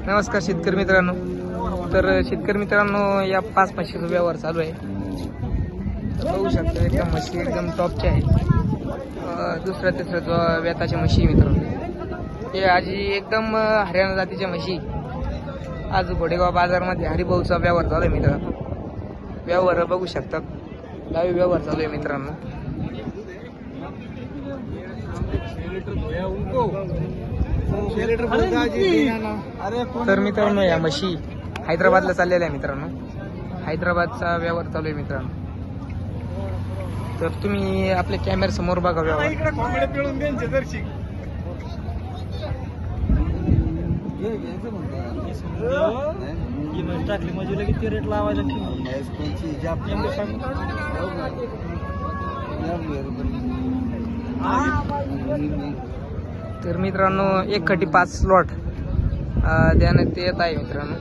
नमस्कार शेतकरी मित्रांनो. तर शेतकरी मित्रांनो, या 5 म्हशीचा व्यवहार चालू आहे. तर बघू शकता एकदम म्हशी एकदम टॉपच्या आहे. दुसऱ्या तिसऱ्या व्यताच्या म्हशी मित्रांनो. हे आजी एकदम हरियाणा जातीच्या म्हशी. आज घोडेगाव बाजारमध्ये हरिभाऊचा व्यवहार चालू आहे मित्रांनो. व्यवहार बघू शकता, लाईव्ह व्यवहार चालू आहे मित्रांनो. तर मित्रांनो, या म्हशी हैदराबादला चाललेल्या आहे मित्रांनो. हैदराबादचा व्यवहार चालू आहे मित्रांनो. तर तुम्ही आपल्या कॅमेरा समोर बघा व्यवहार. टाकली म्हणजे लगेच रेट लावायला. तर मित्रांनो, 1/5 स्लॉट देण्यात येत आहे मित्रांनो.